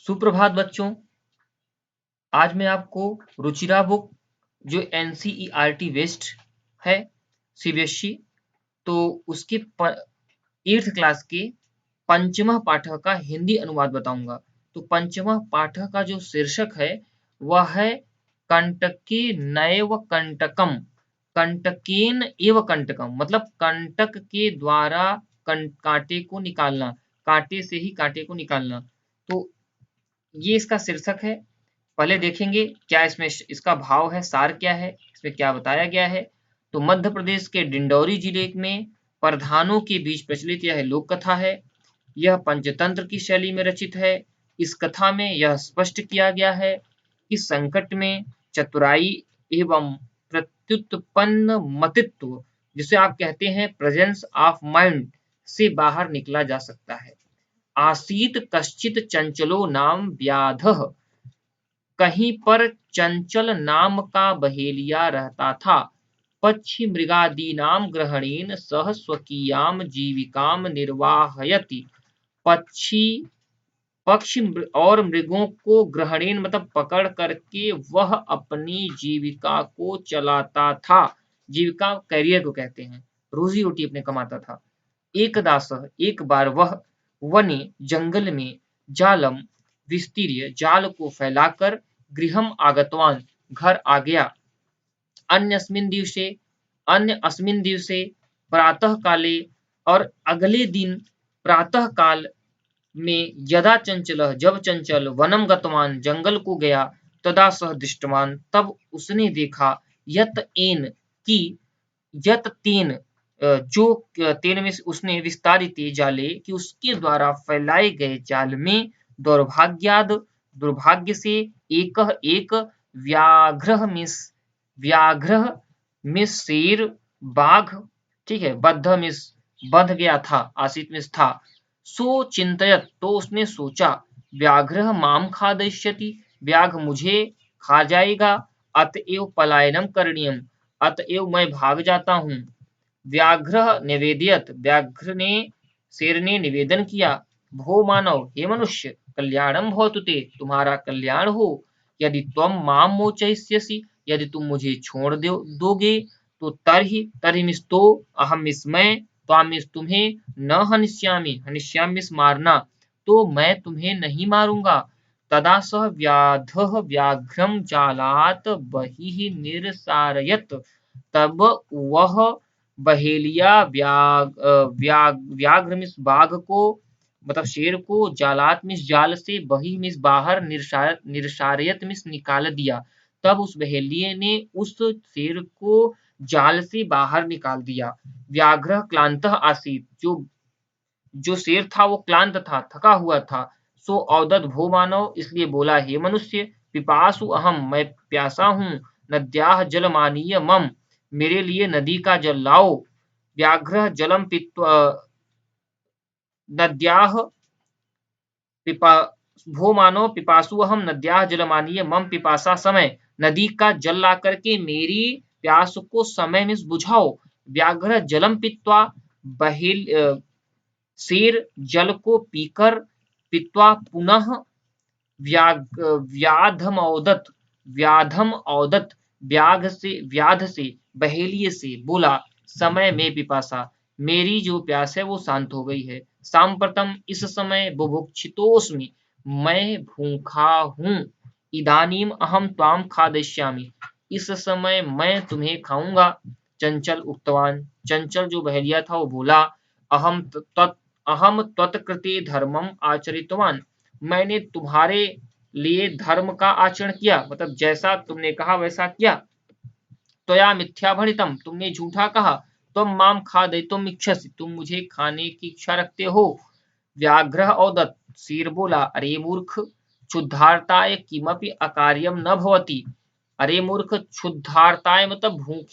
सुप्रभात बच्चों। आज मैं आपको रुचिरा बुक जो एनसीईआरटी वेस्ट है सीबीएसई, तो उसके 8th क्लास के पंचमा पाठक का हिंदी अनुवाद बताऊंगा। तो पंचमा पाठक का जो शीर्षक है वह है कंटके नैव कंटकम। कंटकेन एव कंटकम मतलब कंटक के द्वारा कांटे को निकालना, कांटे से ही कांटे को निकालना। तो ये इसका शीर्षक है। पहले देखेंगे क्या इसमें इसका भाव है, सार क्या है, इसमें क्या बताया गया है। तो मध्य प्रदेश के डिंडौरी जिले में प्रधानों के बीच प्रचलित यह लोक कथा है। यह पंचतंत्र की शैली में रचित है। इस कथा में यह स्पष्ट किया गया है कि संकट में चतुराई एवं प्रत्युत्पन्न मतित्व, जिसे आप कहते हैं प्रेजेंस ऑफ माइंड, से बाहर निकला जा सकता है। आसीत कश्चित चंचलो नाम व्याधः। कहीं पर चंचल नाम का बहेलिया रहता था। पक्षी मृगादीनाम ग्रहणेन सह स्वकीयाम जीविकाम निर्वाहयति। पक्षी पक्षी और मृगों को ग्रहणेन मतलब पकड़ करके वह अपनी जीविका को चलाता था। जीविका करियर को कहते हैं, रोजी रोटी अपने कमाता था। एकदास एक बार वह वने जंगल में जालम विस्तीर्य जाल को फैलाकर गृहम आगतवान घर आ गया। अन्य अस्मिन दिवसे प्रातः काले और अगले दिन प्रातः काल में यदा चंचल जब चंचल वनम गतवान जंगल को गया, तदा सह दृष्टवान तब उसने देखा, यत एन की यत तेन जो तेन में उसने विस्तारित जाले कि उसके द्वारा फैलाए गए जाल में दौर्भाग्याद दुर्भाग्य से एक व्याघ्र मिस शेर बाघ, ठीक है, बध गया था, आसित मिस था। सो चिंतयत तो उसने सोचा, व्याघ्र माम खादयिष्यति, व्याघ्र मुझे खा जाएगा। अतएव पलायनम करणीयम, अतएव मैं भाग जाता हूँ। व्याघ्र निवेदयत, व्याघ्र ने शेर ने निवेदन किया, भो मानव, हे मनुष्य, कल्याणम भवतु ते, तुम्हारा कल्याण हो। यदि तुम माम मोचयिष्यसि, यदि तुम मुझे छोड़ दोगे, तो तरहि मिस्तो अहम मिस्मय, त्वामिस तुम्हें न हनिष्यामि, हनिष्यामिस मारना, तो मैं तुम्हें नहीं मारूंगा। तदा सह व्याधः व्याघ्रम जालात बहिः निरसारयत, तब वह बहेलिया व्याघ्र मिस बाघ को मतलब शेर को जालात मिस जाल से बही मिस बाहर निरसारियत मिस निकाल दिया। तब उस बहेलिये ने उस शेर को जाल से बाहर निकाल दिया। व्याघ्र क्लांत आसीत, जो शेर था वो क्लांत था, थका हुआ था। सो औदत भो मानव, इसलिए बोला, हे मनुष्य, पिपासु अहम, मैं प्यासा हूँ। नद्याह जल मानीय मम, मेरे लिए नदी का जल लाओ। व्याघ्र जलम पीत्वा नद्याह पिपा भो मानो पिपासु हम नद्याह जलमानीय मम पिपासा समय, नदी का जल ला करके मेरी प्यास को समय में बुझाओ। व्याघ्र जलम पीत्वा, बहेल शेर जल को पीकर, पीत्वा पुनः व्याधमौदत, व्याध से बहेलिये से बोला, समय में पिपासा, मेरी जो प्यास है वो शांत हो गई है। सांप्रतम इस समय बुभुक्षितोस्मि, मैं भूखा हूँ। इदानीम अहम त्वाम खादिष्यामि, इस समय मैं तुम्हें खाऊंगा। चंचल उक्तवान, चंचल जो बहेलिया था वो बोला, अहम त्वत्कृते धर्मम आचरितवान, मैंने तुम्हारे लिए धर्म का आचरण किया, मतलब जैसा तुमने कहा वैसा किया। त्वया मिथ्या भणितम, तुमने झूठा कहा। तुम माम खादितुम इच्छसि, तुम मुझे खाने की इच्छा रखते हो। व्याघ्र औदत, शेर बोला, अरे मूर्ख, क्षुद्धार्ताय किमपि अकार्यम न भवति। अरे मूर्ख, क्षुद्धार्ताय मतलब भूख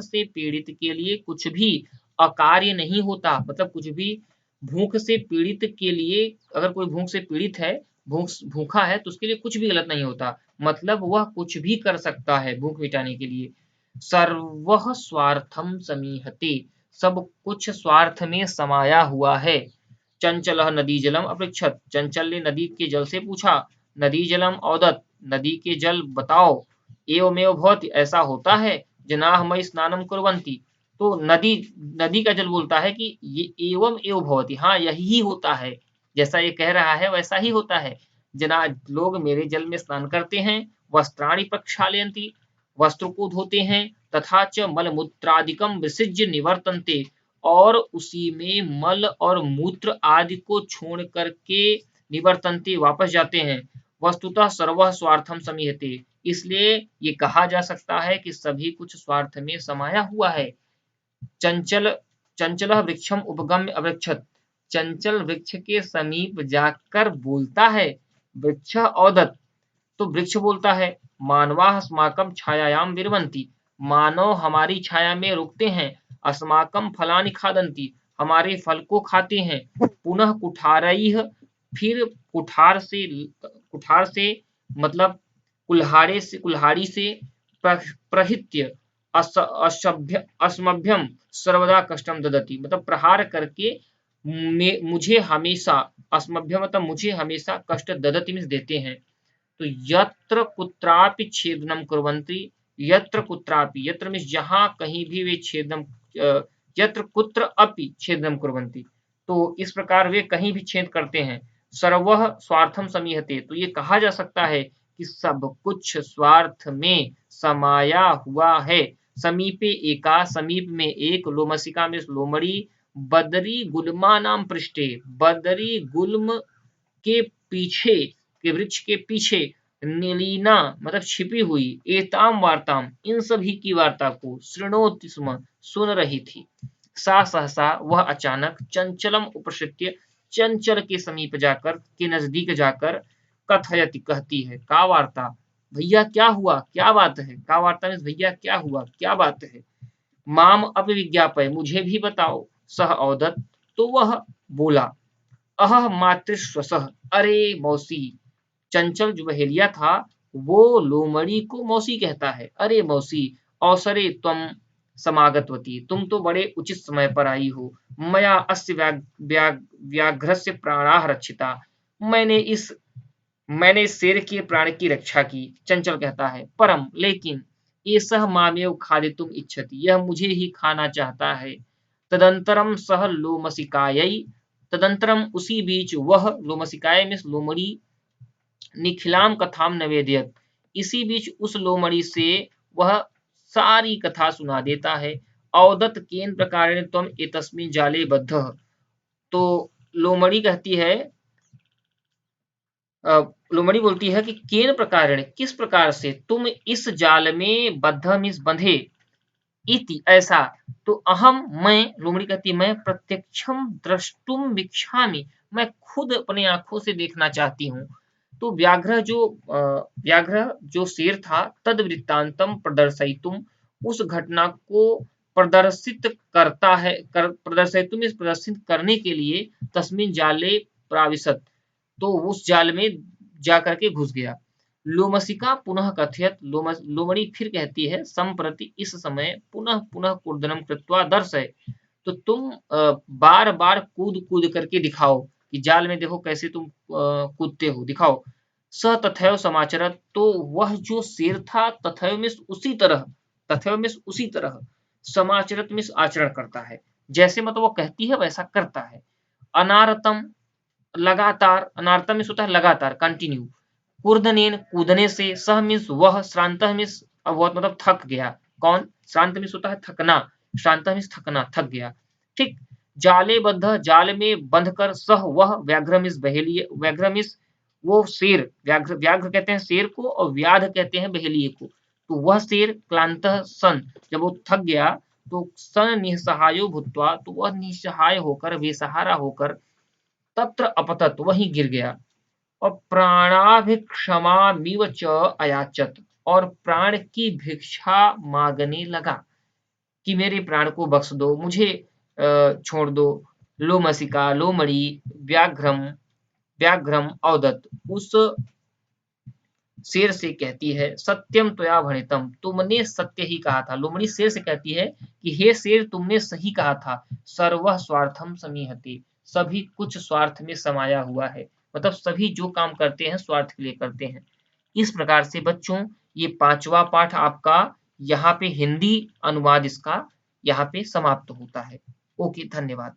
से पीड़ित के लिए कुछ भी अकार्य नहीं होता, मतलब कुछ भी भूख से पीड़ित के लिए, अगर कोई भूख से पीड़ित है, भूखा है, तो उसके लिए कुछ भी गलत नहीं होता, मतलब वह कुछ भी कर सकता है भूख मिटाने के लिए। सर्वः स्वार्थम समीहते, सब कुछ स्वार्थ में समाया हुआ है। चंचलः नदी जलम अपृच्छत, चंचल ने नदी के जल से पूछा, नदी जलम औदत, नदी के जल बताओ, एवमेव भवति, ऐसा होता है, जनाः मयि स्नानं कुर्वन्ति, तो नदी नदी का जल बोलता है कि ये एवं एव भवति, हाँ यही होता है, जैसा ये कह रहा है वैसा ही होता है, जना लोग मेरे जल में स्नान करते हैं, वस्त्राणि प्रक्षालयन्ति, वस्त्र को धोते हैं, तथा च मलमूत्रादिकम विसृज्य निवर्तन्ते, और उसी में मल और मूत्र आदि को छोड़ करके निवर्तन्ते वापस जाते हैं, वस्तुतः सर्वः स्वार्थम समीहते, इसलिए ये कहा जा सकता है कि सभी कुछ स्वार्थ में समाया हुआ है। चंचल चंचल वृक्षम उपगम्य अवृक्षत, चंचल वृक्ष के समीप जाकर बोलता है, वृक्ष औदत, तो वृक्ष बोलता है, मानवाः अस्माकं छायायां विरवन्ति, मानव हमारी छाया में रुकते हैं, अस्माकं फलानि खादन्ति, हमारे फल को खाते हैं, पुनः कुठारैः, फिर कुठार से मतलब कुल्हाड़ी से प्रहित्य अस्मभ्यम सर्वदा कष्टम ददति, मतलब प्रहार करके मुझे हमेशा, अस्मभ्यम मतलब मुझे हमेशा कष्ट ददति मीन्स देते हैं। तो यत्र कुत्रापि छेदनम कुर्वन्ति, यत्र कुत्रापि, यत्र मीन्स जहां कहीं भी वे छेदनम, यत्र कुत्र अपि छेदनम कुर्वन्ति, तो इस प्रकार वे कहीं भी छेद करते हैं, सर्वः स्वार्थम समीहते, तो ये कहा जा सकता है कि सब कुछ स्वार्थ में समाया हुआ है। समीपे एका, समीप में एक, लोमसिका में लोमड़ी, बदरी गुल्मा नाम पृष्ठे, बदरी गुल्म के पीछे, के वृक्ष के पीछे, नीलीना मतलब छिपी हुई, एताम वार्ताम, इन सभी की वार्ता को, शृणोति स्म, सुन रही थी, सा सहसा, वह अचानक, चंचलम उपसृत्य, चंचल के समीप जाकर, के नजदीक जाकर, कथयति कहती है, का वार्ता, भैया क्या हुआ, क्या बात है, का वार्ता में भैया क्या हुआ, क्या बात है, माम अपविज्ञापय, मुझे भी बताओ, सह औदत, तो वह बोला, अह मातृस्वसः, अरे मौसी, चंचल जो बहेलिया था वो लोमड़ी को मौसी कहता है, अरे मौसी, अवसरे त्वं समागतवती, तुम तो बड़े उचित समय पर आई हो, मया अस्य व्याघ्रस्य प्राणाः रक्षिता, मैंने इस शेर के प्राण की रक्षा की, चंचल कहता है, परम लेकिन एषः मामेव खादितुम इच्छति, यह मुझे ही खाना चाहता है, तदंतरम सह लोमसिकायै, तदंतरम उसी बीच वह, लोमसिकाय में लोमड़ी, निखिलाम कथाम नवेदयत, इसी बीच उस लोमड़ी से वह सारी कथा सुना देता है, औदत केन प्रकारेण त्वम एतस्मिन् जाले बद्धः, तो लोमड़ी कहती है, लोमड़ी बोलती है कि केन प्रकारेण, किस प्रकार से, तुम इस जाल में बद्ध मीन्स बंधे, इति ऐसा, तो अहम मैं, लोमड़ी कहती है मैं प्रत्यक्षम द्रष्टुम विक्षामि, मैं खुद अपने आंखों से देखना चाहती हूँ, तो व्याघ्र जो शेर था, तद वृत्तांतम प्रदर्शयितुम, उस घटना को प्रदर्शित करता है, प्रदर्शयितुम इस प्रदर्शित करने के लिए, तस्मिन जाले प्राविशत, तो उस जाल में जाकर के घुस गया, लोमसिका पुनः कथयत, लोमड़ी फिर कहती है, संप्रति इस समय, पुनः पुनः कूर्दनम कृत्वा दर्शय, तो तुम बार बार कूद कूद करके दिखाओ, कि जाल में देखो कैसे तुम कूदते हो, दिखाओ, स तथैव समाचरत, तो वह जो शेर था, तथैव में उसी तरह, तथैव में उसी तरह, समाचरत में आचरण करता है, जैसे मतलब वो कहती है वैसा करता है, अनारतम लगातार, अनारतम में होता है लगातार, कंटिन्यू, कूर्दनेन कूदने से, सह मीन्स वह, श्रांत मीन्स बहुत मतलब थक गया, कौन, श्रांत मीन्स होता है थकना, श्रांत मीन्स थकना, थक गया, ठीक, जाले बद्ध, जाल में बंध कर, सह वह, व्याघ्र मीन्स बहेलिए, व्याघ्र मीन्स वो शेर, व्याघ्र व्याघ्र कहते हैं शेर को, और व्याध कहते हैं बहेलिए को, तो वह शेर, क्लांत सन, जब वो थक गया, तो सन निसहायो भूत्वा, तो वह निसहाय होकर, बेसहारा होकर, तत्र अपतत, वहीं गिर गया, और प्राणाभिक्षमामिव च अयाचत, और प्राण की भिक्षा मांगने लगा, कि मेरे प्राण को बख्श दो, मुझे छोड़ दो, लोमसिका, लोमड़ी, व्याघ्रम, व्याघ्रम औदत, उस शेर से कहती है, सत्यम त्वया भणितम, तुमने सत्य ही कहा था, लोमड़ी शेर से कहती है कि हे शेर, तुमने सही कहा था, सर्व स्वार्थम समीहते, सभी कुछ स्वार्थ में समाया हुआ है। मतलब सभी जो काम करते हैं स्वार्थ के लिए करते हैं। इस प्रकार से बच्चों ये 5वां पाठ आपका यहाँ पे हिंदी अनुवाद इसका यहाँ पे समाप्त होता है। ओके, धन्यवाद।